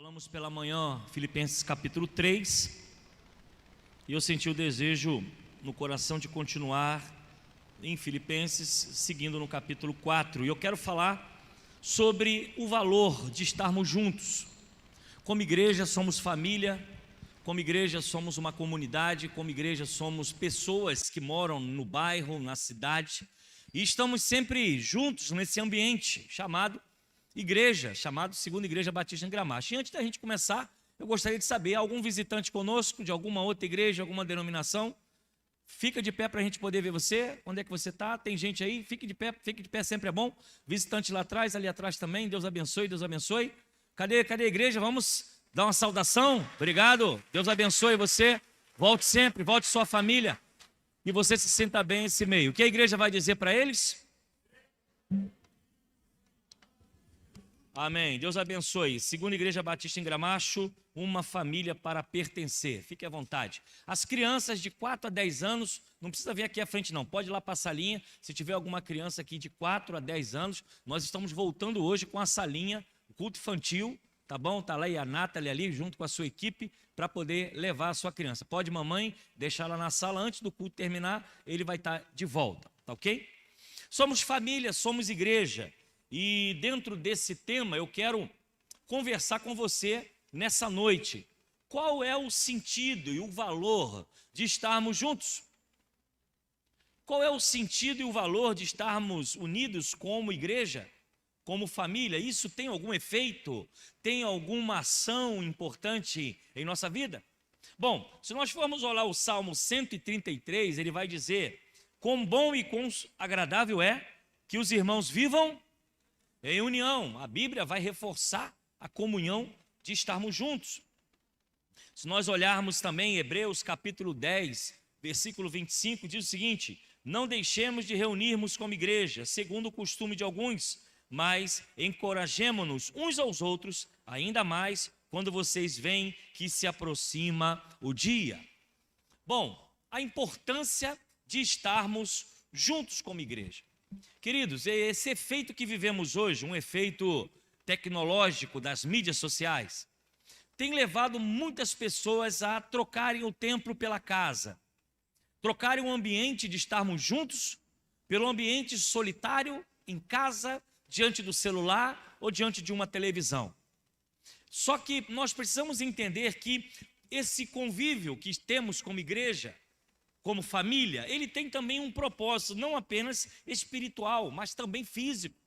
Falamos pela manhã, Filipenses capítulo 3, e eu senti o desejo no coração de continuar em Filipenses, seguindo no capítulo 4, e eu quero falar sobre o valor de estarmos juntos. Como igreja somos família, como igreja somos uma comunidade, como igreja somos pessoas que moram no bairro, na cidade, e estamos sempre juntos nesse ambiente chamado igreja, chamado Segunda Igreja Batista em Gramacho. E antes da gente começar, eu gostaria de saber, algum visitante conosco, de alguma outra igreja, alguma denominação? Fica de pé para a gente poder ver você. Onde é que você está? Tem gente aí? Fique de pé, sempre é bom. Visitante lá atrás, ali atrás também. Deus abençoe, Deus abençoe. Cadê a igreja? Vamos dar uma saudação. Obrigado, Deus abençoe você. Volte sempre, volte sua família. E você se sinta bem nesse meio. O que a igreja vai dizer para eles? Amém. Deus abençoe. Segunda Igreja Batista em Gramacho, uma família para pertencer. Fique à vontade. As crianças de 4 a 10 anos, não precisa vir aqui à frente não, pode ir lá para a salinha. Se tiver alguma criança aqui de 4 a 10 anos, nós estamos voltando hoje com a salinha, o culto infantil, tá bom? Tá lá e a Nathalie ali, junto com a sua equipe, para poder levar a sua criança. Pode, mamãe, deixar ela na sala antes do culto terminar, ele vai estar de volta, tá ok? Somos família, somos igreja. E dentro desse tema eu quero conversar com você nessa noite. Qual é o sentido e o valor de estarmos juntos? Qual é o sentido e o valor de estarmos unidos como igreja, como família? Isso tem algum efeito? Tem alguma ação importante em nossa vida? Bom, se nós formos olhar o Salmo 133, ele vai dizer: quão bom e quão agradável é que os irmãos vivam em união. A Bíblia vai reforçar a comunhão de estarmos juntos. Se nós olharmos também Hebreus capítulo 10, versículo 25, diz o seguinte: não deixemos de reunirmos como igreja, segundo o costume de alguns, mas encorajemo-nos uns aos outros, ainda mais quando vocês veem que se aproxima o dia. Bom, a importância de estarmos juntos como igreja. Queridos, esse efeito que vivemos hoje, um efeito tecnológico das mídias sociais, tem levado muitas pessoas a trocarem o templo pela casa, trocarem o ambiente de estarmos juntos pelo ambiente solitário, em casa, diante do celular ou diante de uma televisão. Só que nós precisamos entender que esse convívio que temos como igreja, como família, ele tem também um propósito, não apenas espiritual, mas também físico.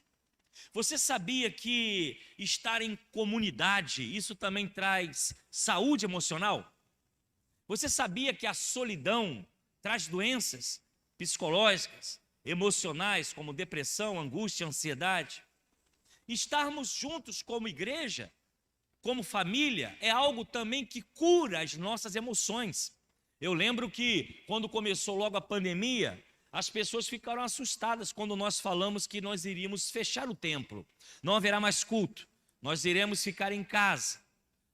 Você sabia que estar em comunidade, isso também traz saúde emocional? Você sabia que a solidão traz doenças psicológicas, emocionais, como depressão, angústia, ansiedade? Estarmos juntos como igreja, como família, é algo também que cura as nossas emoções. Eu lembro que quando começou logo a pandemia, as pessoas ficaram assustadas quando nós falamos que nós iríamos fechar o templo. Não haverá mais culto, nós iremos ficar em casa.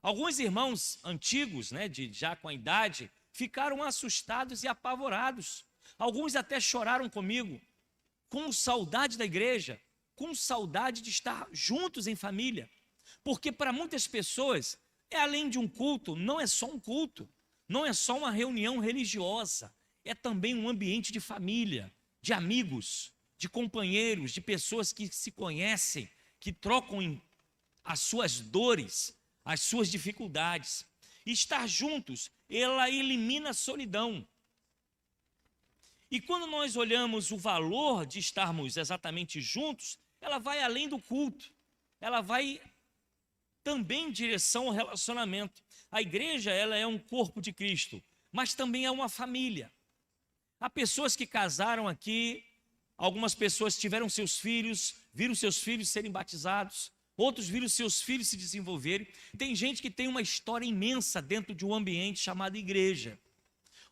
Alguns irmãos antigos, já com a idade, ficaram assustados e apavorados. Alguns até choraram comigo, com saudade da igreja, com saudade de estar juntos em família. Porque para muitas pessoas, além de um culto, não é só um culto. Não é só uma reunião religiosa, é também um ambiente de família, de amigos, de companheiros, de pessoas que se conhecem, que trocam as suas dores, as suas dificuldades. E estar juntos, ela elimina a solidão. E quando nós olhamos o valor de estarmos exatamente juntos, ela vai além do culto, ela vai também em direção ao relacionamento. A igreja, ela é um corpo de Cristo, mas também é uma família. Há pessoas que casaram aqui, algumas pessoas tiveram seus filhos, viram seus filhos serem batizados, outros viram seus filhos se desenvolverem. Tem gente que tem uma história imensa dentro de um ambiente chamado igreja.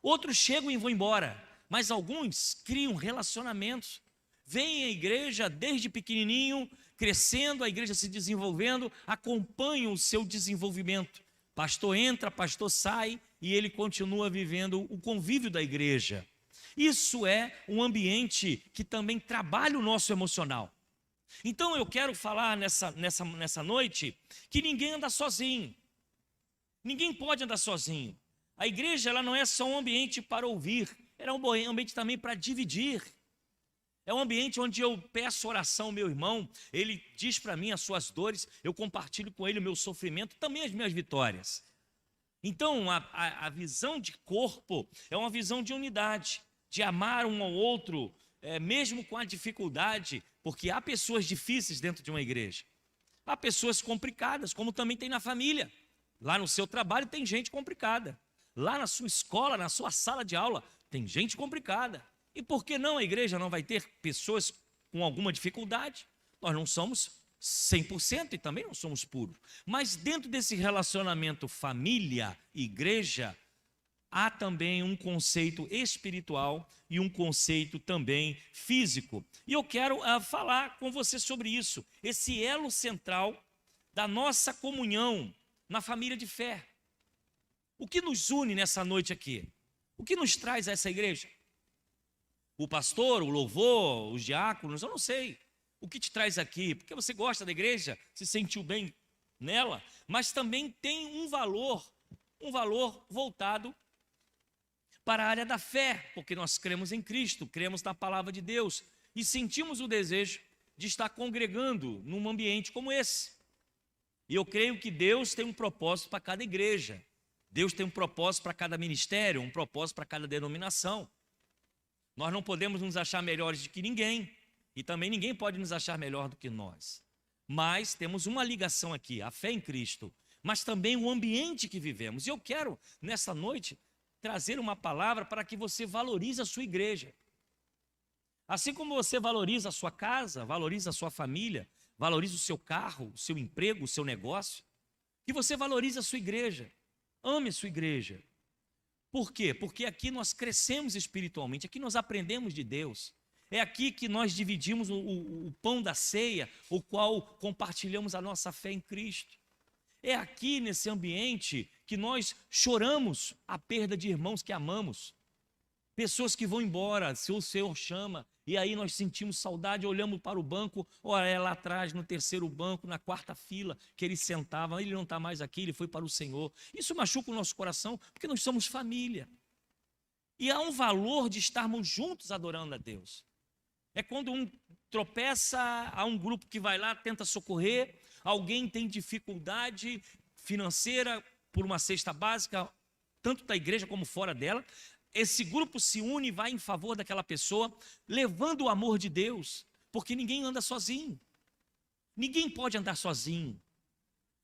Outros chegam e vão embora, mas alguns criam relacionamentos. Vêm à igreja desde pequenininho, crescendo, a igreja se desenvolvendo, acompanham o seu desenvolvimento. Pastor entra, pastor sai e ele continua vivendo o convívio da igreja. Isso é um ambiente que também trabalha o nosso emocional. Então eu quero falar nessa noite que ninguém anda sozinho. Ninguém pode andar sozinho. A igreja, ela não é só um ambiente para ouvir, ela é um ambiente também para dividir. É um ambiente onde eu peço oração ao meu irmão, ele diz para mim as suas dores, eu compartilho com ele o meu sofrimento, também as minhas vitórias. Então, a visão de corpo é uma visão de unidade, de amar um ao outro, mesmo com a dificuldade, porque há pessoas difíceis dentro de uma igreja. Há pessoas complicadas, como também tem na família. Lá no seu trabalho tem gente complicada. Lá na sua escola, na sua sala de aula, tem gente complicada. E por que não a igreja não vai ter pessoas com alguma dificuldade? Nós não somos 100% e também não somos puros. Mas dentro desse relacionamento família-igreja, há também um conceito espiritual e um conceito também físico. E eu quero falar com você sobre isso, esse elo central da nossa comunhão na família de fé. O que nos une nessa noite aqui? O que nos traz a essa igreja? O pastor, o louvor, os diáconos, eu não sei. O que te traz aqui? Porque você gosta da igreja, se sentiu bem nela, mas também tem um valor voltado para a área da fé, porque nós cremos em Cristo, cremos na palavra de Deus e sentimos o desejo de estar congregando num ambiente como esse. E eu creio que Deus tem um propósito para cada igreja. Deus tem um propósito para cada ministério, um propósito para cada denominação. Nós não podemos nos achar melhores do que ninguém, e também ninguém pode nos achar melhor do que nós. Mas temos uma ligação aqui, a fé em Cristo, mas também o ambiente que vivemos. E eu quero, nessa noite, trazer uma palavra para que você valorize a sua igreja. Assim como você valoriza a sua casa, valoriza a sua família, valoriza o seu carro, o seu emprego, o seu negócio, que você valorize a sua igreja. Ame a sua igreja. Por quê? Porque aqui nós crescemos espiritualmente, aqui nós aprendemos de Deus. É aqui que nós dividimos o pão da ceia, o qual compartilhamos a nossa fé em Cristo. É aqui nesse ambiente que nós choramos a perda de irmãos que amamos. Pessoas que vão embora, se o Senhor chama, e aí nós sentimos saudade, olhamos para o banco, olha, é lá atrás, no terceiro banco, na quarta fila, que ele sentava, ele não está mais aqui, ele foi para o Senhor. Isso machuca o nosso coração, porque nós somos família. E há um valor de estarmos juntos adorando a Deus. É quando um tropeça, há um grupo que vai lá, tenta socorrer, alguém tem dificuldade financeira por uma cesta básica, tanto da igreja como fora dela. Esse grupo se une e vai em favor daquela pessoa, levando o amor de Deus, porque ninguém anda sozinho. Ninguém pode andar sozinho.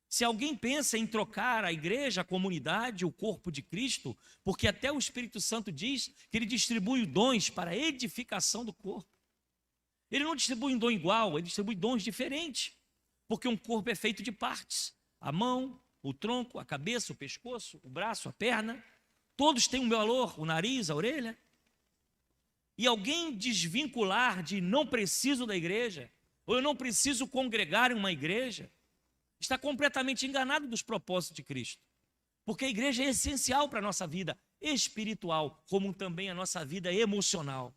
Se alguém pensa em trocar a igreja, a comunidade, o corpo de Cristo, porque até o Espírito Santo diz que ele distribui dons para a edificação do corpo. Ele não distribui um dom igual, ele distribui dons diferentes, porque um corpo é feito de partes. A mão, o tronco, a cabeça, o pescoço, o braço, a perna. Todos têm um valor, o nariz, a orelha. E alguém desvincular de não preciso da igreja, ou eu não preciso congregar em uma igreja, está completamente enganado dos propósitos de Cristo. Porque a igreja é essencial para a nossa vida espiritual, como também a nossa vida emocional.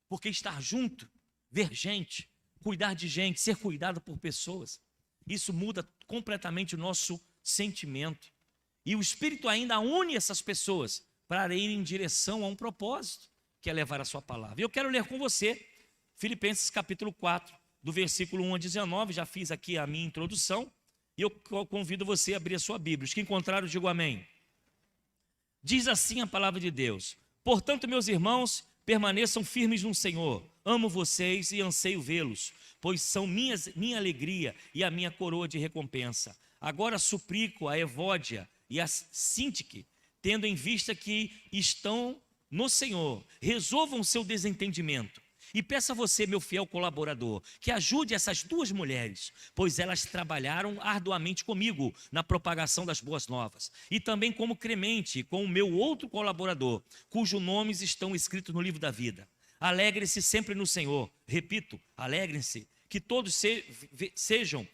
Porque estar junto, ver gente, cuidar de gente, ser cuidado por pessoas, isso muda completamente o nosso sentimento. E o Espírito ainda une essas pessoas para ir em direção a um propósito, que é levar a sua palavra. E eu quero ler com você Filipenses capítulo 4, do versículo 1 a 19, já fiz aqui a minha introdução, e eu convido você a abrir a sua Bíblia. Os que encontraram, digam amém. Diz assim a palavra de Deus: portanto, meus irmãos, permaneçam firmes no Senhor. Amo vocês e anseio vê-los, pois são minha alegria e a minha coroa de recompensa. Agora suplico a Evódia e a Sintique, tendo em vista que estão no Senhor, resolvam seu desentendimento. E peço a você, meu fiel colaborador, que ajude essas duas mulheres, pois elas trabalharam arduamente comigo na propagação das boas novas. E também como Clemente, com o meu outro colaborador, cujos nomes estão escritos no livro da vida. Alegre-se sempre no Senhor. Repito, alegrem-se, que todos sejam,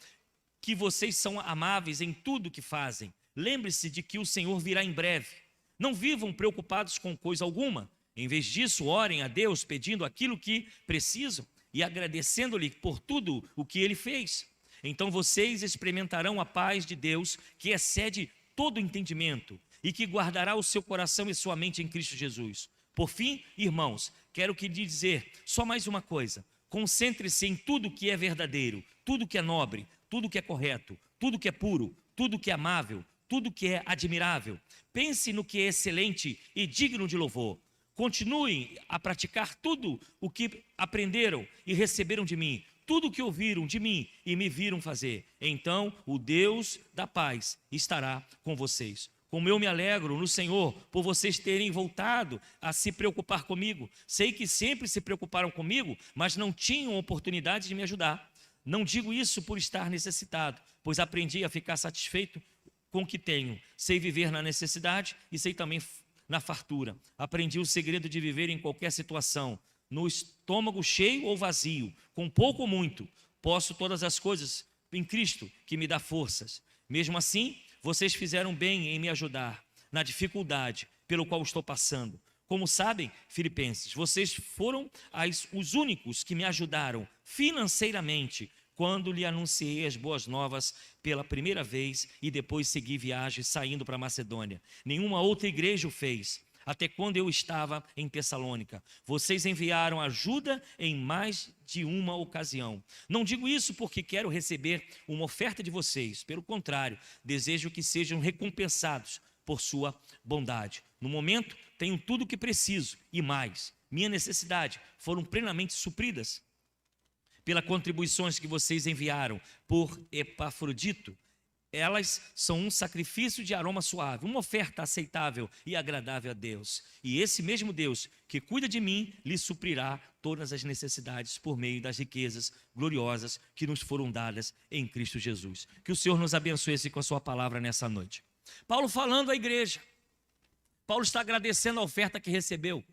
que vocês são amáveis em tudo que fazem. Lembre-se de que o Senhor virá em breve. Não vivam preocupados com coisa alguma. Em vez disso, orem a Deus pedindo aquilo que precisam e agradecendo-lhe por tudo o que Ele fez. Então vocês experimentarão a paz de Deus, que excede todo entendimento e que guardará o seu coração e sua mente em Cristo Jesus. Por fim, irmãos, quero que lhe dizer só mais uma coisa: concentre-se em tudo que é verdadeiro, tudo que é nobre, tudo que é correto, tudo que é puro, tudo que é amável, tudo que é admirável. Pense no que é excelente e digno de louvor. Continuem a praticar tudo o que aprenderam e receberam de mim, tudo o que ouviram de mim e me viram fazer. Então o Deus da paz estará com vocês. Como eu me alegro no Senhor por vocês terem voltado a se preocupar comigo. Sei que sempre se preocuparam comigo, mas não tinham oportunidade de me ajudar. Não digo isso por estar necessitado, pois aprendi a ficar satisfeito com o que tenho. Sei viver na necessidade e sei também na fartura. Aprendi o segredo de viver em qualquer situação, no estômago cheio ou vazio, com pouco ou muito. Posso todas as coisas em Cristo que me dá forças. Mesmo assim, vocês fizeram bem em me ajudar na dificuldade pelo qual estou passando. Como sabem, filipenses, vocês foram os únicos que me ajudaram financeiramente quando lhe anunciei as boas novas pela primeira vez e depois segui viagem saindo para Macedônia. Nenhuma outra igreja o fez, até quando eu estava em Tessalônica. Vocês enviaram ajuda em mais de uma ocasião. Não digo isso porque quero receber uma oferta de vocês. Pelo contrário, desejo que sejam recompensados por sua bondade. No momento, tenho tudo o que preciso e mais. Minha necessidade foram plenamente supridas pelas contribuições que vocês enviaram por Epafrodito. Elas são um sacrifício de aroma suave, uma oferta aceitável e agradável a Deus. E esse mesmo Deus que cuida de mim, lhe suprirá todas as necessidades por meio das riquezas gloriosas que nos foram dadas em Cristo Jesus. Que o Senhor nos abençoe com a sua palavra nessa noite. Paulo falando à igreja. Paulo está agradecendo a oferta que recebeu.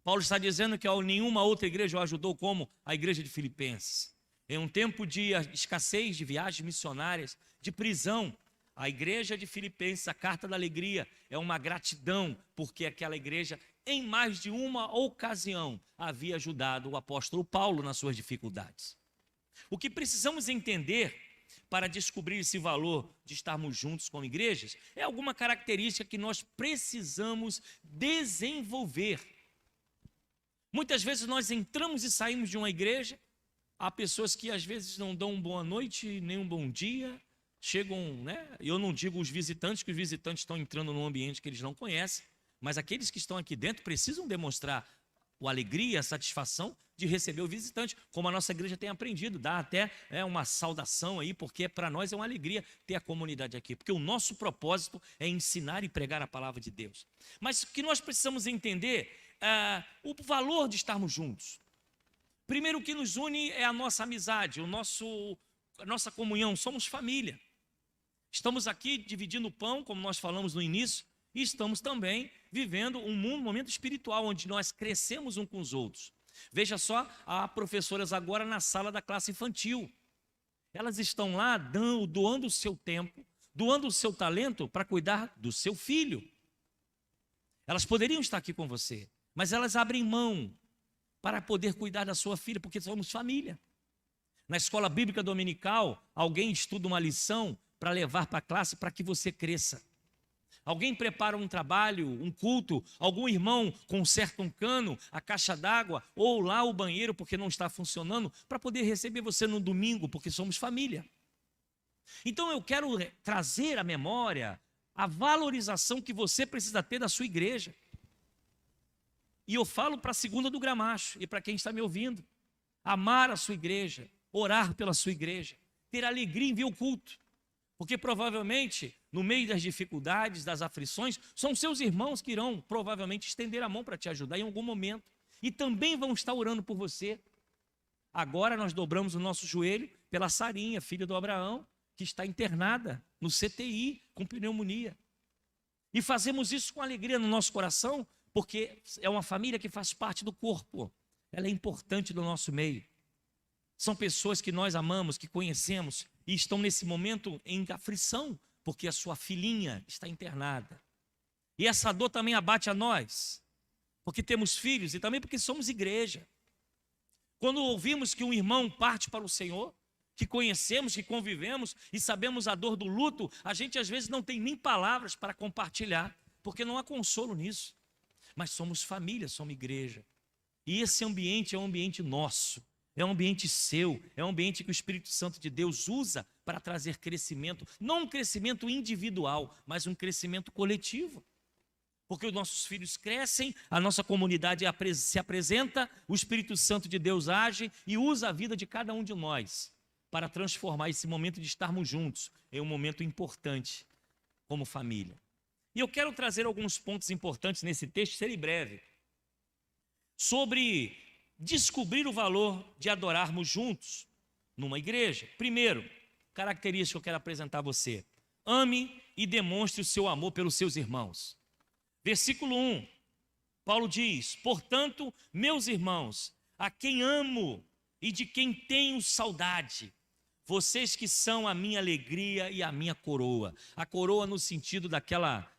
Paulo está dizendo que nenhuma outra igreja o ajudou como a igreja de Filipenses. Em um tempo de escassez de viagens missionárias, de prisão, a igreja de Filipenses, a carta da alegria, é uma gratidão, porque aquela igreja, em mais de uma ocasião, havia ajudado o apóstolo Paulo nas suas dificuldades. O que precisamos entender para descobrir esse valor de estarmos juntos como igrejas é alguma característica que nós precisamos desenvolver. Muitas vezes nós entramos e saímos de uma igreja. Há pessoas que às vezes não dão uma boa noite, nem um bom dia, chegam, né? Eu não digo os visitantes, que os visitantes estão entrando num ambiente que eles não conhecem, mas aqueles que estão aqui dentro precisam demonstrar a alegria, a satisfação de receber o visitante, como a nossa igreja tem aprendido, dá até uma saudação aí, porque para nós é uma alegria ter a comunidade aqui, porque o nosso propósito é ensinar e pregar a palavra de Deus. Mas o que nós precisamos entender o valor de estarmos juntos. Primeiro, o que nos une é a nossa amizade, a nossa comunhão, somos família. Estamos aqui dividindo o pão, como nós falamos no início, e estamos também vivendo um momento espiritual, onde nós crescemos uns com os outros. Veja só, há professoras agora na sala da classe infantil. Elas estão lá doando o seu tempo, doando o seu talento para cuidar do seu filho. Elas poderiam estar aqui com você, mas elas abrem mão para poder cuidar da sua filha, porque somos família. Na escola bíblica dominical, alguém estuda uma lição para levar para a classe para que você cresça. Alguém prepara um trabalho, um culto, algum irmão conserta um cano, a caixa d'água, ou lá o banheiro porque não está funcionando, para poder receber você no domingo, porque somos família. Então eu quero trazer à memória a valorização que você precisa ter da sua igreja. E eu falo para a segunda do Gramacho e para quem está me ouvindo: amar a sua igreja, orar pela sua igreja, ter alegria em ver o culto, porque provavelmente no meio das dificuldades, das aflições, são seus irmãos que irão provavelmente estender a mão para te ajudar em algum momento, e também vão estar orando por você. Agora nós dobramos o nosso joelho pela Sarinha, filha do Abraão, que está internada no CTI com pneumonia, e fazemos isso com alegria no nosso coração, porque é uma família que faz parte do corpo, ela é importante do nosso meio. São pessoas que nós amamos, que conhecemos, e estão nesse momento em aflição, porque a sua filhinha está internada. E essa dor também abate a nós, porque temos filhos e também porque somos igreja. Quando ouvimos que um irmão parte para o Senhor, que conhecemos, que convivemos e sabemos a dor do luto, a gente às vezes não tem nem palavras para compartilhar, porque não há consolo nisso. Mas somos família, somos igreja. E esse ambiente é um ambiente nosso, é um ambiente seu, é um ambiente que o Espírito Santo de Deus usa para trazer crescimento, não um crescimento individual, mas um crescimento coletivo. Porque os nossos filhos crescem, a nossa comunidade se apresenta, o Espírito Santo de Deus age e usa a vida de cada um de nós para transformar esse momento de estarmos juntos em um momento importante como família. E eu quero trazer alguns pontos importantes nesse texto, serei breve, sobre descobrir o valor de adorarmos juntos numa igreja. Primeiro, característica que eu quero apresentar a você: ame e demonstre o seu amor pelos seus irmãos. Versículo 1, Paulo diz: portanto, meus irmãos, a quem amo e de quem tenho saudade, vocês que são a minha alegria e a minha coroa. A coroa no sentido daquela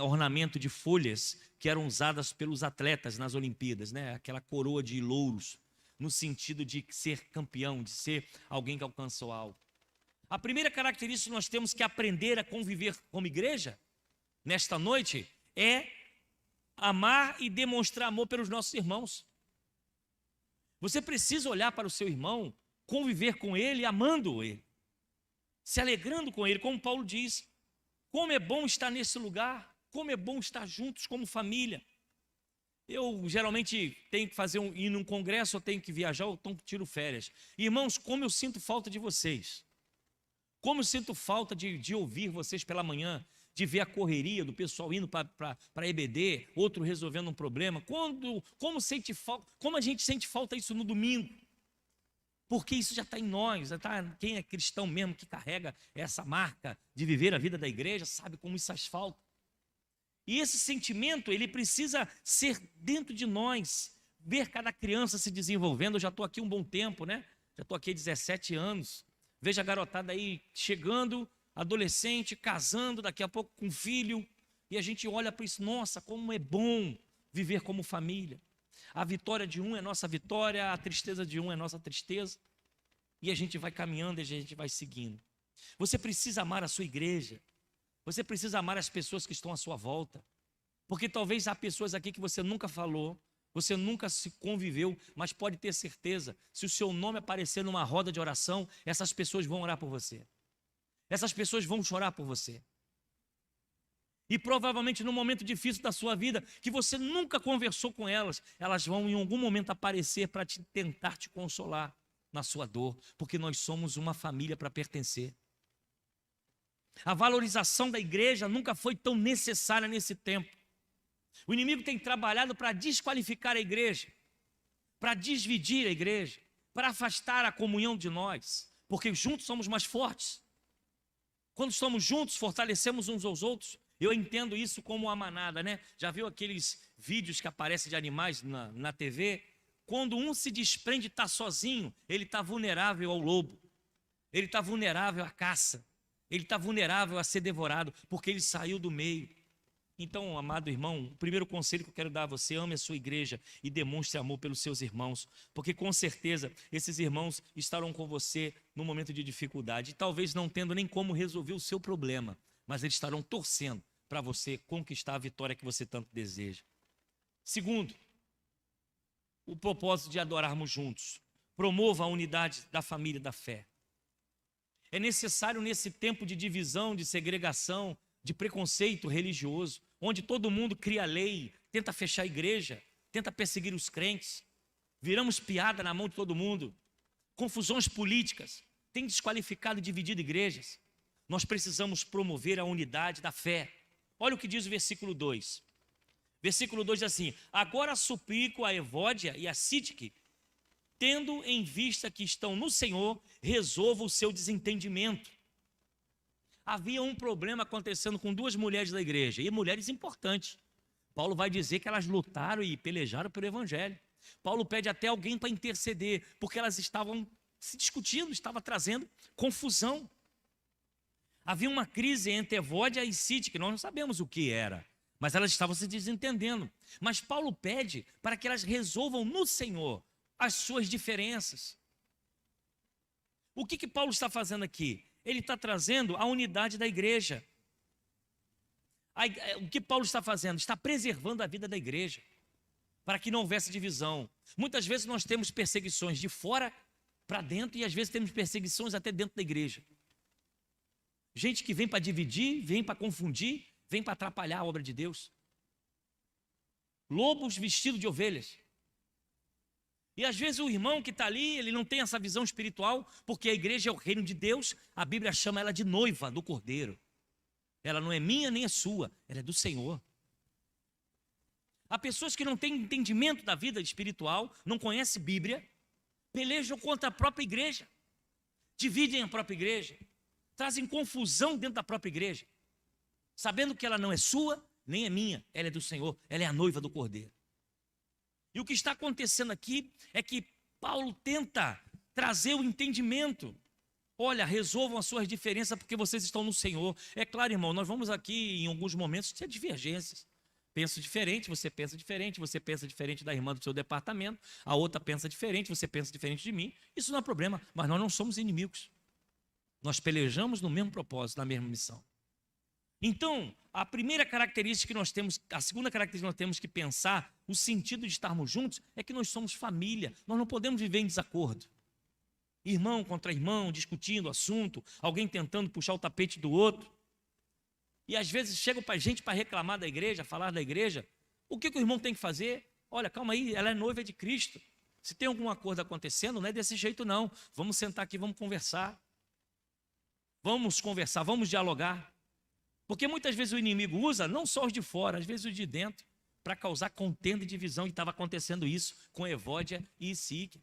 ornamento de folhas que eram usadas pelos atletas nas Olimpíadas, né? Aquela coroa de louros, no sentido de ser campeão, de ser alguém que alcançou algo. A primeira característica que nós temos que aprender a conviver como igreja nesta noite é amar e demonstrar amor pelos nossos irmãos. Você precisa olhar para o seu irmão, conviver com ele, amando ele, se alegrando com ele, como Paulo diz. Como é bom estar nesse lugar, como é bom estar juntos como família. Eu geralmente tenho que ir num congresso, eu tenho que viajar, ou então tiro férias. Irmãos, como eu sinto falta de vocês. Como eu sinto falta de ouvir vocês pela manhã, de ver a correria do pessoal indo para EBD, outro resolvendo um problema. Como a gente sente falta disso no domingo? Porque isso já está em nós, quem é cristão mesmo, que carrega essa marca de viver a vida da igreja, sabe como isso faz falta. E esse sentimento, ele precisa ser dentro de nós, ver cada criança se desenvolvendo. Eu já estou aqui um bom tempo, né? Já estou aqui há 17 anos. Veja a garotada aí chegando, adolescente, casando, daqui a pouco com filho. E a gente olha para isso, nossa, como é bom viver como família. A vitória de um é nossa vitória, a tristeza de um é nossa tristeza. E a gente vai caminhando e a gente vai seguindo. Você precisa amar a sua igreja. Você precisa amar as pessoas que estão à sua volta. Porque talvez há pessoas aqui que você nunca falou, você nunca se conviveu, mas pode ter certeza, se o seu nome aparecer numa roda de oração, essas pessoas vão orar por você. Essas pessoas vão chorar por você. E provavelmente num momento difícil da sua vida, que você nunca conversou com elas, elas vão em algum momento aparecer para tentar te consolar na sua dor, porque nós somos uma família para pertencer. A valorização da igreja nunca foi tão necessária nesse tempo. O inimigo tem trabalhado para desqualificar a igreja, para dividir a igreja, para afastar a comunhão de nós, porque juntos somos mais fortes. Quando estamos juntos, fortalecemos uns aos outros. Eu entendo isso como uma manada, né? Já viu aqueles vídeos que aparecem de animais na TV? Quando um se desprende e está sozinho, ele está vulnerável ao lobo. Ele está vulnerável à caça. Ele está vulnerável a ser devorado, porque ele saiu do meio. Então, amado irmão, o primeiro conselho que eu quero dar a você: ame a sua igreja e demonstre amor pelos seus irmãos, porque com certeza esses irmãos estarão com você no momento de dificuldade, e talvez não tendo nem como resolver o seu problema, mas eles estarão torcendo para você conquistar a vitória que você tanto deseja. Segundo, o propósito de adorarmos juntos. Promova a unidade da família da fé. É necessário nesse tempo de divisão, de segregação, de preconceito religioso, onde todo mundo cria lei, tenta fechar a igreja, tenta perseguir os crentes, viramos piada na mão de todo mundo, confusões políticas, tem desqualificado e dividido igrejas. Nós precisamos promover a unidade da fé. Olha o que diz o versículo 2. Versículo 2 diz assim: agora suplico a Evódia e a Sítique, tendo em vista que estão no Senhor, resolva o seu desentendimento. Havia um problema acontecendo com duas mulheres da igreja, e mulheres importantes. Paulo vai dizer que elas lutaram e pelejaram pelo evangelho. Paulo pede até alguém para interceder, porque elas estavam se discutindo, estava trazendo confusão. Havia uma crise entre Evódia e Sítique, que nós não sabemos o que era, mas elas estavam se desentendendo. Mas Paulo pede para que elas resolvam no Senhor as suas diferenças. O que Paulo está fazendo aqui? Ele está trazendo a unidade da igreja. O que Paulo está fazendo? Está preservando a vida da igreja, para que não houvesse divisão. Muitas vezes nós temos perseguições de fora para dentro e às vezes temos perseguições até dentro da igreja. Gente que vem para dividir, vem para confundir, vem para atrapalhar a obra de Deus. Lobos vestidos de ovelhas. E às vezes o irmão que está ali, ele não tem essa visão espiritual, porque a igreja é o reino de Deus, a Bíblia chama ela de noiva do Cordeiro. Ela não é minha nem é sua, ela é do Senhor. Há pessoas que não têm entendimento da vida espiritual, não conhecem Bíblia, pelejam contra a própria igreja, dividem a própria igreja, trazem confusão dentro da própria igreja, sabendo que ela não é sua, nem é minha, ela é do Senhor, ela é a noiva do Cordeiro. E o que está acontecendo aqui é que Paulo tenta trazer o entendimento. Olha, resolvam as suas diferenças porque vocês estão no Senhor. É claro, irmão, nós vamos aqui em alguns momentos ter divergências. Penso diferente, você pensa diferente da irmã do seu departamento, a outra pensa diferente, você pensa diferente de mim. Isso não é problema, mas nós não somos inimigos. Nós pelejamos no mesmo propósito, na mesma missão. Então, a primeira característica que nós temos, a segunda característica que nós temos que pensar, o sentido de estarmos juntos, é que nós somos família. Nós não podemos viver em desacordo. Irmão contra irmão, discutindo assunto, alguém tentando puxar o tapete do outro. E às vezes chega para a gente para reclamar da igreja, falar da igreja. O que o irmão tem que fazer? Olha, calma aí, ela é noiva de Cristo. Se tem algum acordo acontecendo, não é desse jeito não. Vamos sentar aqui, vamos conversar. Vamos conversar, vamos dialogar. Porque muitas vezes o inimigo usa, não só os de fora, às vezes os de dentro, para causar contenda e divisão. E estava acontecendo isso com Evódia e Síque.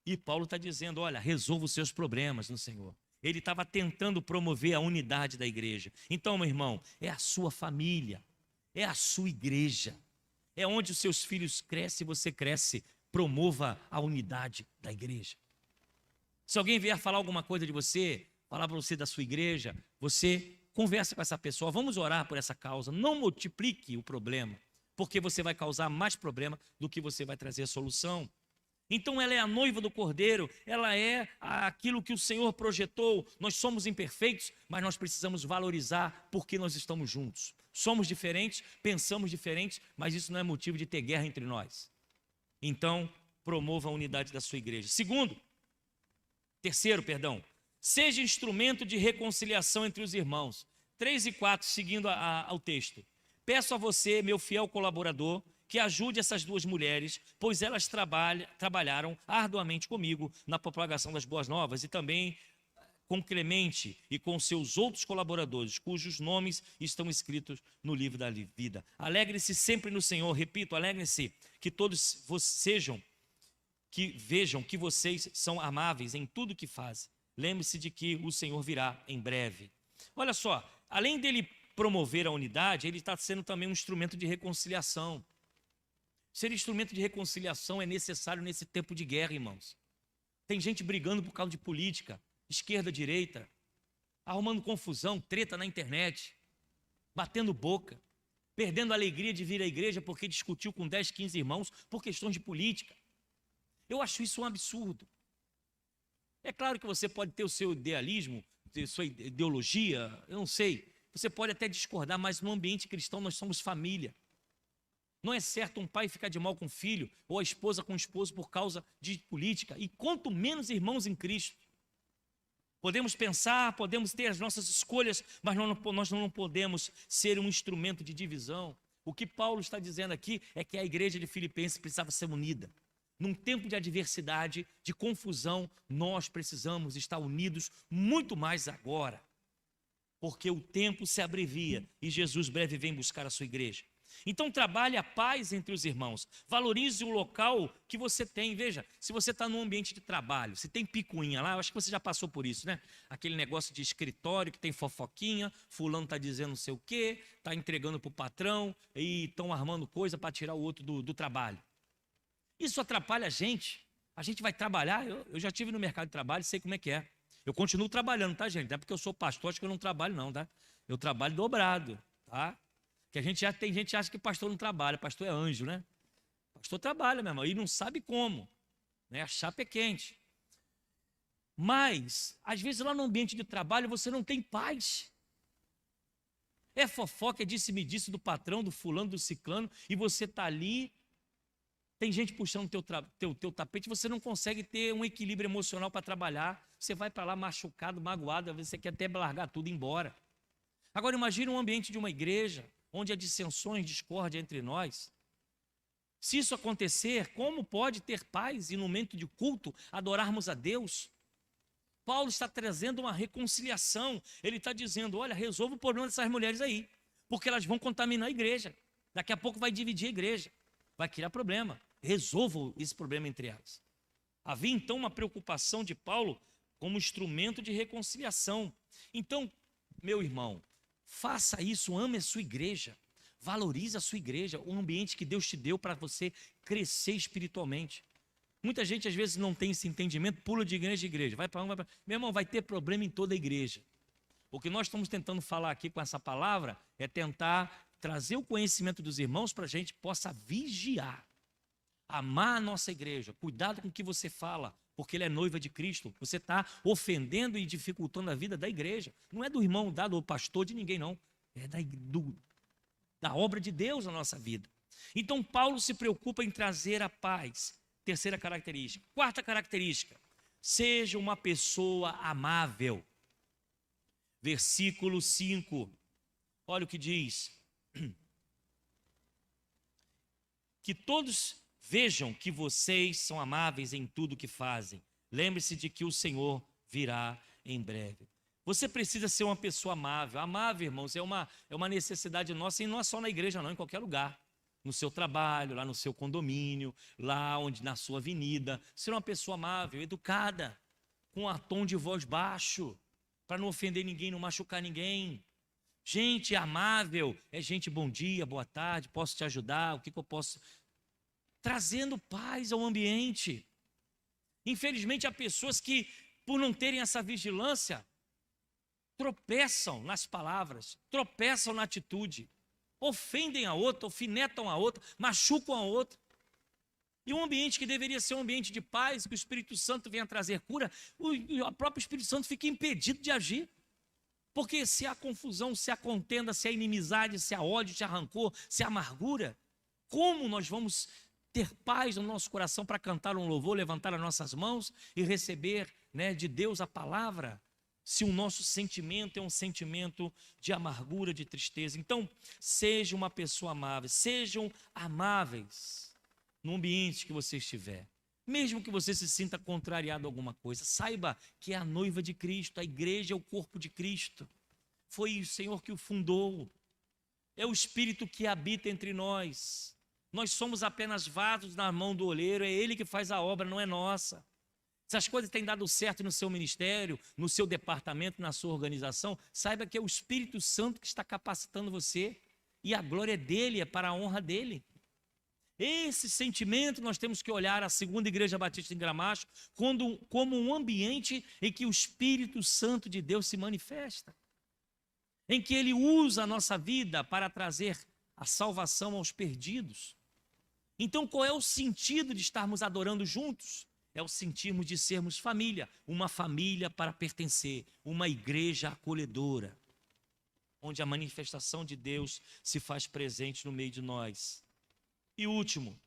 E Paulo está dizendo, olha, resolva os seus problemas no Senhor. Ele estava tentando promover a unidade da igreja. Então, meu irmão, é a sua família, é a sua igreja. É onde os seus filhos crescem e você cresce. Promova a unidade da igreja. Se alguém vier falar alguma coisa de você, falar para você da sua igreja, você conversa com essa pessoa, vamos orar por essa causa. Não multiplique o problema, porque você vai causar mais problema do que você vai trazer a solução. Então ela é a noiva do Cordeiro, ela é aquilo que o Senhor projetou. Nós somos imperfeitos, mas nós precisamos valorizar porque nós estamos juntos. Somos diferentes, pensamos diferentes, mas isso não é motivo de ter guerra entre nós. Então, promova a unidade da sua igreja. Terceiro, seja instrumento de reconciliação entre os irmãos. 3 e 4, seguindo ao texto. Peço a você, meu fiel colaborador, que ajude essas duas mulheres, pois elas trabalharam arduamente comigo na propagação das boas novas e também com Clemente e com seus outros colaboradores, cujos nomes estão escritos no livro da vida. Alegre-se sempre no Senhor, repito, alegre-se que todos vejam que vocês são amáveis em tudo que fazem. Lembre-se de que o Senhor virá em breve. Olha só, além dele promover a unidade, ele está sendo também um instrumento de reconciliação. Ser instrumento de reconciliação é necessário nesse tempo de guerra, irmãos. Tem gente brigando por causa de política, esquerda, direita, arrumando confusão, treta na internet, batendo boca, perdendo a alegria de vir à igreja porque discutiu com 10, 15 irmãos por questões de política. Eu acho isso um absurdo. É claro que você pode ter o seu idealismo, ter sua ideologia, eu não sei. Você pode até discordar, mas no ambiente cristão nós somos família. Não é certo um pai ficar de mal com o filho, ou a esposa com o esposo por causa de política, e quanto menos irmãos em Cristo. Podemos pensar, podemos ter as nossas escolhas, mas nós não podemos ser um instrumento de divisão. O que Paulo está dizendo aqui é que a igreja de Filipenses precisava ser unida. Num tempo de adversidade, de confusão, nós precisamos estar unidos muito mais agora, porque o tempo se abrevia e Jesus breve vem buscar a sua igreja. Então trabalhe a paz entre os irmãos, valorize o local que você tem. Veja, se você está num ambiente de trabalho, se tem picuinha lá, eu acho que você já passou por isso, né? Aquele negócio de escritório que tem fofoquinha, fulano está dizendo não sei o quê, está entregando para o patrão e estão armando coisa para tirar o outro do trabalho. Isso atrapalha a gente vai trabalhar, eu já estive no mercado de trabalho, sei como é que é. Eu continuo trabalhando, tá, gente? Não é porque eu sou pastor, acho que eu não trabalho não, tá? Eu trabalho dobrado, tá? Que tem gente que acha que pastor não trabalha, pastor é anjo, né? Pastor trabalha, meu irmão, e não sabe como, né? A chapa é quente. Mas, às vezes, lá no ambiente de trabalho, você não tem paz. É fofoca, é disse-me-disse do patrão, do fulano, do ciclano, e você está ali, tem gente puxando teu tapete, você não consegue ter um equilíbrio emocional para trabalhar, você vai para lá machucado, magoado, às vezes você quer até largar tudo e ir embora. Agora imagine um ambiente de uma igreja, onde há dissensões, discórdia entre nós. Se isso acontecer, como pode ter paz e no momento de culto adorarmos a Deus? Paulo está trazendo uma reconciliação. Ele está dizendo, olha, resolva o problema dessas mulheres aí, porque elas vão contaminar a igreja. Daqui a pouco vai dividir a igreja, vai criar problema. Resolva esse problema entre elas. Havia então uma preocupação de Paulo como instrumento de reconciliação. Então, meu irmão, faça isso, ame a sua igreja, valorize a sua igreja, o ambiente que Deus te deu para você crescer espiritualmente. Muita gente às vezes não tem esse entendimento, pula de igreja em igreja, vai para um, vai para... Meu irmão, vai ter problema em toda a igreja. O que nós estamos tentando falar aqui com essa palavra é tentar trazer o conhecimento dos irmãos para a gente possa vigiar, amar a nossa igreja, cuidado com o que você fala, porque ele é noiva de Cristo, você está ofendendo e dificultando a vida da igreja, não é do irmão, do pastor, de ninguém não, é da obra de Deus na nossa vida. Então Paulo se preocupa em trazer a paz. Terceira característica. Quarta característica, seja uma pessoa amável. Versículo 5, olha o que diz. Que todos vejam que vocês são amáveis em tudo que fazem. Lembre-se de que o Senhor virá em breve. Você precisa ser uma pessoa amável. Amável, irmãos, é uma necessidade nossa, e não é só na igreja não, em qualquer lugar. No seu trabalho, lá no seu condomínio, lá onde na sua avenida, ser uma pessoa amável, educada, com um tom de voz baixo, para não ofender ninguém, não machucar ninguém. Gente amável é gente bom dia, boa tarde, posso te ajudar, o que eu posso... Trazendo paz ao ambiente. Infelizmente há pessoas que, por não terem essa vigilância, tropeçam nas palavras, tropeçam na atitude, ofendem a outra, alfinetam a outra, machucam a outra. E um ambiente que deveria ser um ambiente de paz, que o Espírito Santo venha trazer cura, o próprio Espírito Santo fica impedido de agir. Porque se há confusão, se há contenda, se há inimizade, se há ódio, se há rancor, se há amargura, como nós vamos ter paz no nosso coração para cantar um louvor, levantar as nossas mãos e receber, né, de Deus a palavra? Se o nosso sentimento é um sentimento de amargura, de tristeza. Então, seja uma pessoa amável, sejam amáveis no ambiente que você estiver. Mesmo que você se sinta contrariado a alguma coisa, saiba que é a noiva de Cristo, a igreja é o corpo de Cristo. Foi o Senhor que o fundou, é o Espírito que habita entre nós. Nós somos apenas vasos na mão do oleiro, é Ele que faz a obra, não é nossa. Se as coisas têm dado certo no seu ministério, no seu departamento, na sua organização, saiba que é o Espírito Santo que está capacitando você, e a glória é dele, é para a honra dele. Esse sentimento nós temos que olhar a Segunda Igreja Batista em Gramacho como um ambiente em que o Espírito Santo de Deus se manifesta, em que ele usa a nossa vida para trazer a salvação aos perdidos. Então, qual é o sentido de estarmos adorando juntos? É o sentirmos de sermos família, uma família para pertencer, uma igreja acolhedora, onde a manifestação de Deus se faz presente no meio de nós. E último,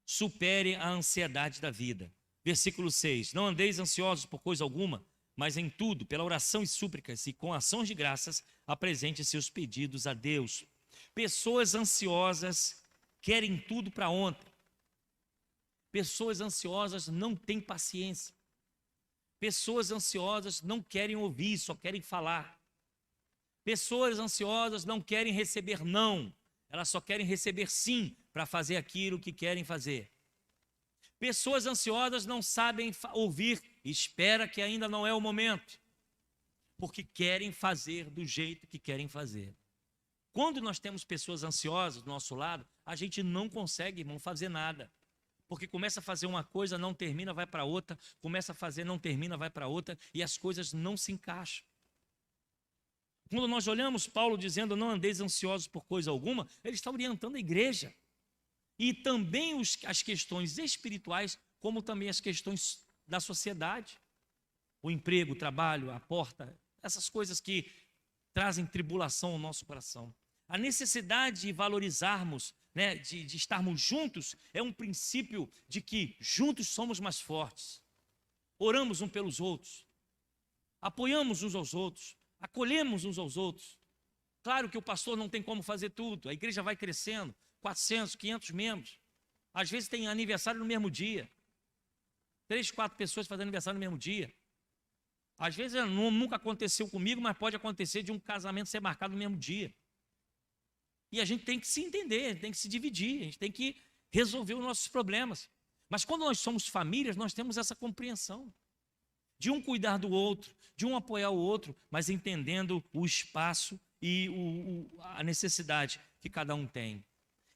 supere a ansiedade da vida. Versículo 6, não andeis ansiosos por coisa alguma, mas em tudo, pela oração e súplicas e com ações de graças, apresente seus pedidos a Deus. Pessoas ansiosas querem tudo para ontem. Pessoas ansiosas não têm paciência. Pessoas ansiosas não querem ouvir, só querem falar. Pessoas ansiosas não querem receber não, elas só querem receber sim para fazer aquilo que querem fazer. Pessoas ansiosas não sabem ouvir, espera que ainda não é o momento, porque querem fazer do jeito que querem fazer. Quando nós temos pessoas ansiosas do nosso lado, a gente não consegue, irmão, fazer nada. Porque começa a fazer uma coisa, não termina, vai para outra, começa a fazer, não termina, vai para outra, e as coisas não se encaixam. Quando nós olhamos Paulo dizendo, não andeis ansiosos por coisa alguma, ele está orientando a igreja. E também as questões espirituais, como também as questões da sociedade. O emprego, o trabalho, a porta, essas coisas que trazem tribulação ao nosso coração. A necessidade de valorizarmos, né, de estarmos juntos, é um princípio de que juntos somos mais fortes. Oramos uns pelos outros, apoiamos uns aos outros, acolhemos uns aos outros. Claro que o pastor não tem como fazer tudo, a igreja vai crescendo, 400, 500 membros. Às vezes tem aniversário no mesmo dia. 3, 4 pessoas fazendo aniversário no mesmo dia. Às vezes nunca aconteceu comigo, mas pode acontecer de um casamento ser marcado no mesmo dia. E a gente tem que se entender, tem que se dividir, a gente tem que resolver os nossos problemas. Mas quando nós somos famílias, nós temos essa compreensão de um cuidar do outro, de um apoiar o outro, mas entendendo o espaço e a necessidade que cada um tem.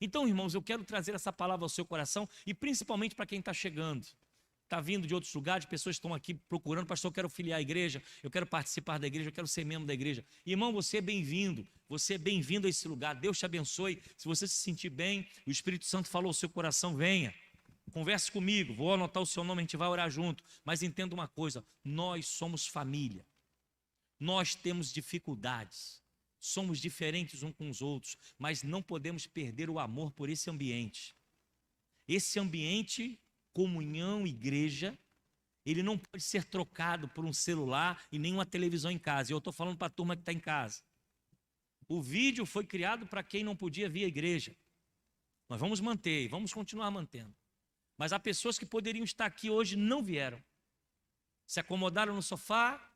Então, irmãos, eu quero trazer essa palavra ao seu coração e principalmente para quem está chegando. Está vindo de outros lugares, pessoas estão aqui procurando, pastor, eu quero filiar a igreja, eu quero participar da igreja, eu quero ser membro da igreja. Irmão, você é bem-vindo a esse lugar, Deus te abençoe. Se você se sentir bem, o Espírito Santo falou ao seu coração, venha, converse comigo, vou anotar o seu nome, a gente vai orar junto. Mas entenda uma coisa, nós somos família, nós temos dificuldades, somos diferentes uns com os outros, mas não podemos perder o amor por esse ambiente. Esse ambiente, comunhão, igreja, ele não pode ser trocado por um celular e nem uma televisão em casa. E eu estou falando para a turma que está em casa. O vídeo foi criado para quem não podia vir à igreja. Nós vamos manter e vamos continuar mantendo. Mas há pessoas que poderiam estar aqui hoje e não vieram. Se acomodaram no sofá,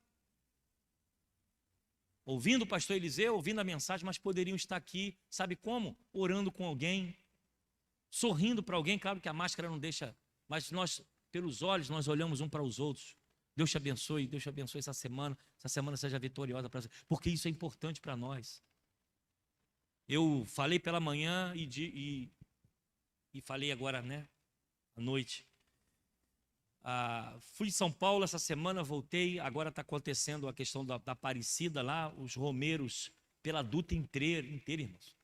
ouvindo o pastor Eliseu, ouvindo a mensagem, mas poderiam estar aqui, sabe como? Orando com alguém, sorrindo para alguém. Claro que a máscara não deixa, mas nós, pelos olhos, nós olhamos um para os outros. Deus te abençoe essa semana seja vitoriosa para você, porque isso é importante para nós. Eu falei pela manhã e falei agora, né, à noite. Fui em São Paulo essa semana, voltei, agora está acontecendo a questão da Aparecida lá, os romeiros pela Dutra inteira, irmãos.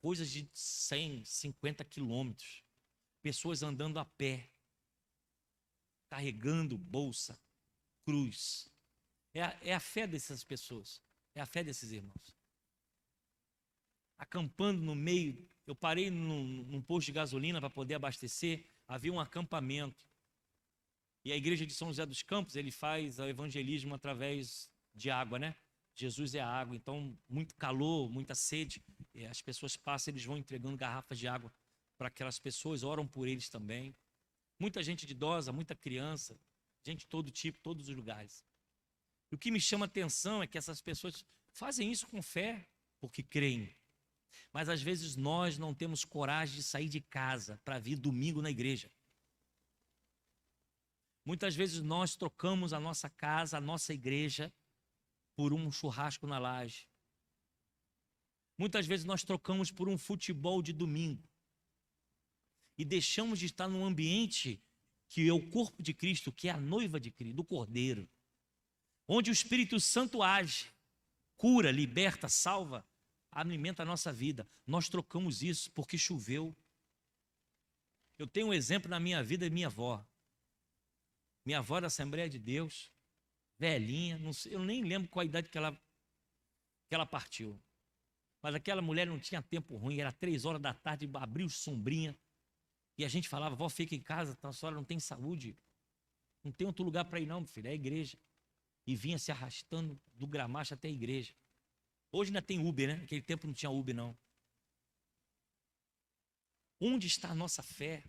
Coisas de 100, 50 quilômetros, pessoas andando a pé, carregando bolsa, cruz. É a fé dessas pessoas, é a fé desses irmãos. Acampando no meio, eu parei num posto de gasolina para poder abastecer, havia um acampamento. E a igreja de São José dos Campos, ele faz o evangelismo através de água, né? Jesus é a água, então muito calor, muita sede, as pessoas passam, eles vão entregando garrafas de água para aquelas pessoas, oram por eles também. Muita gente de idosa, muita criança, gente de todo tipo, todos os lugares. E o que me chama a atenção é que essas pessoas fazem isso com fé, porque creem. Mas às vezes nós não temos coragem de sair de casa para vir domingo na igreja. Muitas vezes nós trocamos a nossa casa, a nossa igreja, por um churrasco na laje. Muitas vezes nós trocamos por um futebol de domingo. E deixamos de estar num ambiente que é o corpo de Cristo, que é a noiva de Cristo, do Cordeiro. Onde o Espírito Santo age, cura, liberta, salva, alimenta a nossa vida. Nós trocamos isso porque choveu. Eu tenho um exemplo na minha vida de minha avó. Minha avó da Assembleia de Deus, velhinha, não sei, eu nem lembro qual a idade que ela partiu. Mas aquela mulher não tinha tempo ruim, era 3 horas da tarde, abriu sombrinha. E a gente falava, vó, fica em casa, a senhora não tem saúde. Não tem outro lugar para ir não, meu filho, é a igreja. E vinha se arrastando do Gramacho até a igreja. Hoje ainda tem Uber, né? Naquele tempo não tinha Uber, não. Onde está a nossa fé?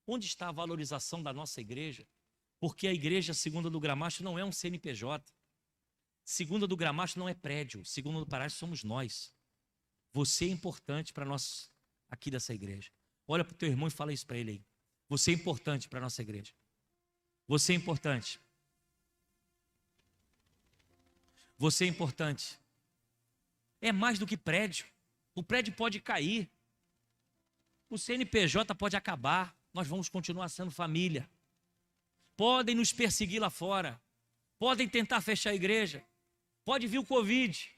Onde está a valorização da nossa igreja? Porque a igreja, Segunda do Gramacho, não é um CNPJ. Segunda do Gramacho não é prédio. Segunda do Pará somos nós. Você é importante para nós aqui dessa igreja. Olha para o teu irmão e fala isso para ele aí. Você é importante para a nossa igreja. Você é importante. Você é importante. É mais do que prédio. O prédio pode cair. O CNPJ pode acabar. Nós vamos continuar sendo família. Podem nos perseguir lá fora. Podem tentar fechar a igreja. Pode vir o Covid.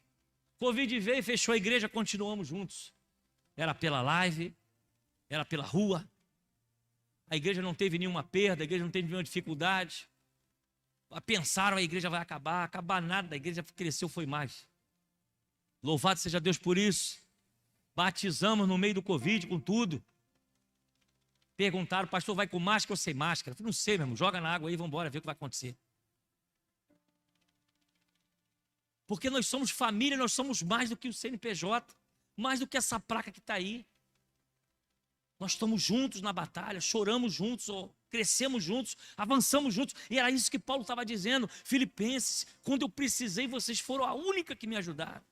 Covid veio e fechou a igreja, continuamos juntos. Era pela live, era pela rua. A igreja não teve nenhuma perda, a igreja não teve nenhuma dificuldade. Pensaram a igreja vai acabar nada, a igreja cresceu, foi mais. Louvado seja Deus por isso. Batizamos no meio do Covid com tudo. Perguntaram, pastor, vai com máscara ou sem máscara? Eu falei, não sei, meu irmão, joga na água aí, vamos embora ver o que vai acontecer. Porque nós somos família, nós somos mais do que o CNPJ, mais do que essa placa que está aí. Nós estamos juntos na batalha, choramos juntos, crescemos juntos, avançamos juntos. E era isso que Paulo estava dizendo. Filipenses, quando eu precisei, vocês foram a única que me ajudaram.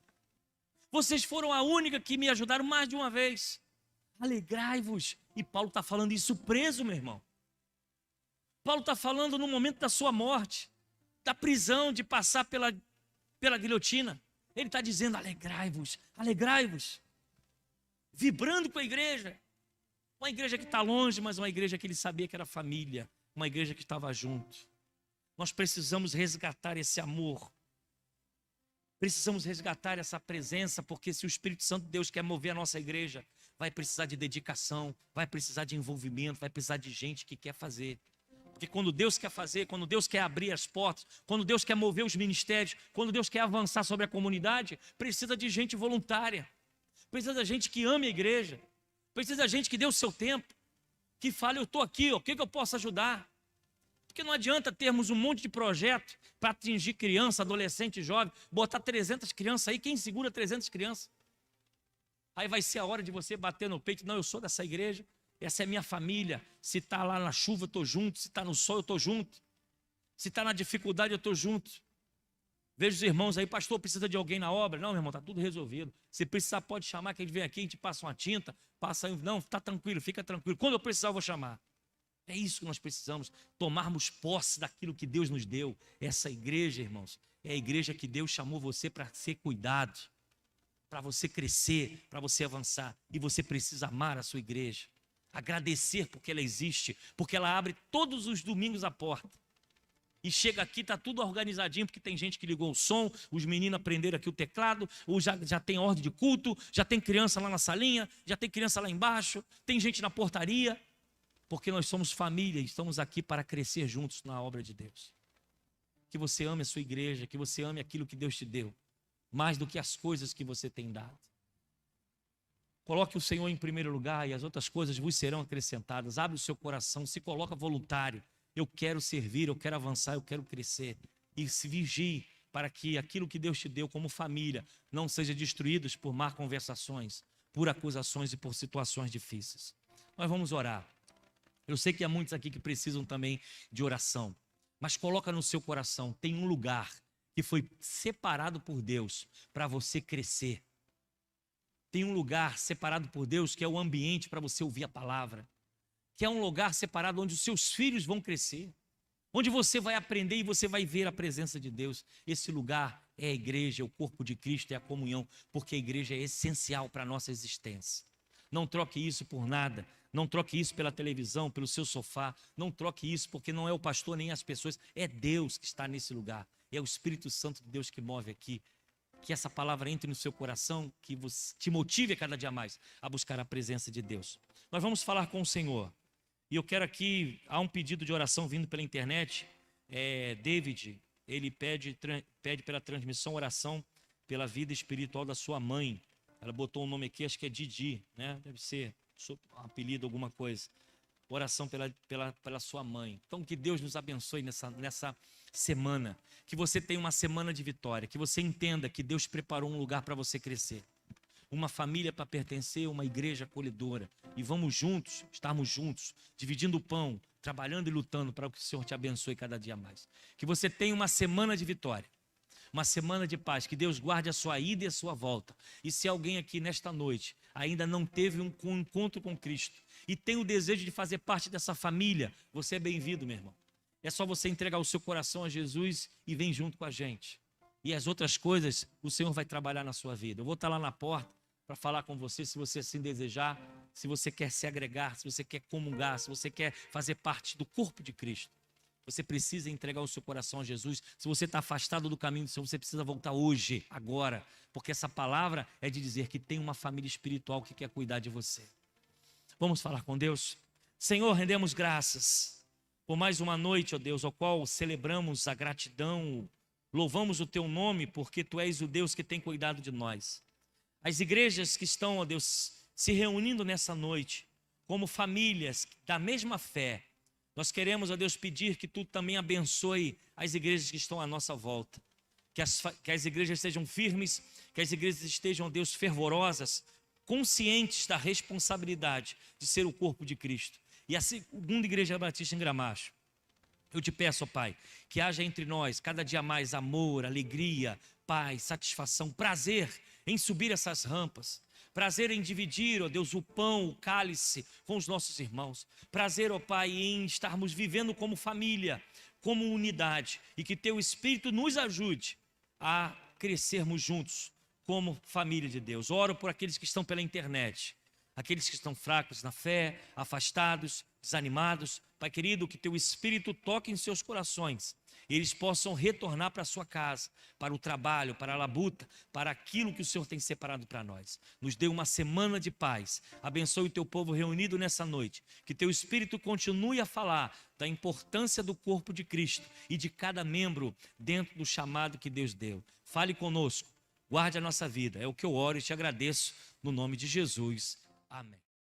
Vocês foram a única que me ajudaram mais de uma vez. Alegrai-vos. E Paulo está falando isso preso, meu irmão. Paulo está falando no momento da sua morte, da prisão, de passar pela guilhotina. Ele está dizendo, alegrai-vos, alegrai-vos. Vibrando com a igreja. Uma igreja que está longe, mas uma igreja que ele sabia que era família. Uma igreja que estava junto. Nós precisamos resgatar esse amor. Precisamos resgatar essa presença, porque se o Espírito Santo de Deus quer mover a nossa igreja, vai precisar de dedicação, vai precisar de envolvimento, vai precisar de gente que quer fazer. Porque quando Deus quer fazer, quando Deus quer abrir as portas, quando Deus quer mover os ministérios, quando Deus quer avançar sobre a comunidade, precisa de gente voluntária. Precisa de gente que ame a igreja. Precisa de gente que dê o seu tempo, que fale, eu estou aqui, o que eu posso ajudar? Porque não adianta termos um monte de projeto para atingir criança, adolescente, jovem, botar 300 crianças aí, quem segura 300 crianças? Aí vai ser a hora de você bater no peito, não, eu sou dessa igreja, essa é minha família, se está lá na chuva eu estou junto, se está no sol eu estou junto, se está na dificuldade eu estou junto. Vejo os irmãos aí, pastor, precisa de alguém na obra? Não, meu irmão, está tudo resolvido. Se precisar, pode chamar, que a gente vem aqui, a gente passa uma tinta, passa aí. Não, está tranquilo, fica tranquilo. Quando eu precisar, eu vou chamar. É isso que nós precisamos, tomarmos posse daquilo que Deus nos deu. Essa igreja, irmãos, é a igreja que Deus chamou você para ser cuidado, para você crescer, para você avançar. E você precisa amar a sua igreja, agradecer porque ela existe, porque ela abre todos os domingos a porta. E chega aqui, está tudo organizadinho, porque tem gente que ligou o som, os meninos aprenderam aqui o teclado, ou já tem ordem de culto, já tem criança lá na salinha, já tem criança lá embaixo, tem gente na portaria, porque nós somos família e estamos aqui para crescer juntos na obra de Deus. Que você ame a sua igreja, que você ame aquilo que Deus te deu, mais do que as coisas que você tem dado. Coloque o Senhor em primeiro lugar e as outras coisas vos serão acrescentadas. Abre o seu coração, se coloca voluntário. Eu quero servir, eu quero avançar, eu quero crescer. E se vigie para que aquilo que Deus te deu como família não seja destruído por má conversações, por acusações e por situações difíceis. Nós vamos orar. Eu sei que há muitos aqui que precisam também de oração. Mas coloca no seu coração, tem um lugar que foi separado por Deus para você crescer. Tem um lugar separado por Deus que é o ambiente para você ouvir a palavra. Que é um lugar separado onde os seus filhos vão crescer, onde você vai aprender e você vai ver a presença de Deus. Esse lugar é a igreja, é o corpo de Cristo, é a comunhão, porque a igreja é essencial para a nossa existência. Não troque isso por nada, não troque isso pela televisão, pelo seu sofá, não troque isso porque não é o pastor nem as pessoas, é Deus que está nesse lugar, é o Espírito Santo de Deus que move aqui. Que essa palavra entre no seu coração, que você te motive a cada dia mais a buscar a presença de Deus. Nós vamos falar com o Senhor. E eu quero aqui, há um pedido de oração vindo pela internet. David, ele pede pela transmissão, oração pela vida espiritual da sua mãe. Ela botou um nome aqui, acho que é Didi, né? Deve ser um apelido, alguma coisa. Oração pela sua mãe. Então que Deus nos abençoe nessa semana. Que você tenha uma semana de vitória. Que você entenda que Deus preparou um lugar para você crescer. Uma família para pertencer, uma igreja acolhedora. E vamos juntos, estarmos juntos, dividindo o pão, trabalhando e lutando para que o Senhor te abençoe cada dia mais. Que você tenha uma semana de vitória, uma semana de paz, que Deus guarde a sua ida e a sua volta. E se alguém aqui nesta noite ainda não teve um encontro com Cristo e tem o desejo de fazer parte dessa família, você é bem-vindo, meu irmão. É só você entregar o seu coração a Jesus e vem junto com a gente. E as outras coisas, o Senhor vai trabalhar na sua vida. Eu vou estar lá na porta para falar com você, se você assim desejar, se você quer se agregar, se você quer comungar, se você quer fazer parte do corpo de Cristo. Você precisa entregar o seu coração a Jesus. Se você está afastado do caminho do Senhor, você precisa voltar hoje, agora, porque essa palavra é de dizer que tem uma família espiritual que quer cuidar de você. Vamos falar com Deus? Senhor, rendemos graças. por mais uma noite, ó Deus, ao qual celebramos a gratidão, louvamos o teu nome, porque tu és o Deus que tem cuidado de nós. As igrejas que estão, ó Deus, se reunindo nessa noite, como famílias da mesma fé, nós queremos, ó Deus, pedir que tu também abençoe as igrejas que estão à nossa volta. Que as igrejas sejam firmes, que as igrejas estejam, ó Deus, fervorosas, conscientes da responsabilidade de ser o corpo de Cristo. E a segunda igreja batista em Gramacho, eu te peço, ó Pai, que haja entre nós cada dia mais amor, alegria, paz, satisfação, prazer em subir essas rampas, prazer em dividir, ó Deus, o pão, o cálice com os nossos irmãos, prazer, ó Pai, em estarmos vivendo como família, como unidade, e que teu Espírito nos ajude a crescermos juntos como família de Deus. Oro por aqueles que estão pela internet, aqueles que estão fracos na fé, afastados, desanimados. Pai querido, que teu Espírito toque em seus corações, e eles possam retornar para a sua casa, para o trabalho, para a labuta, para aquilo que o Senhor tem separado para nós. Nos dê uma semana de paz. Abençoe o teu povo reunido nessa noite. Que teu Espírito continue a falar da importância do corpo de Cristo e de cada membro dentro do chamado que Deus deu. Fale conosco, guarde a nossa vida. É o que eu oro e te agradeço no nome de Jesus. Amém.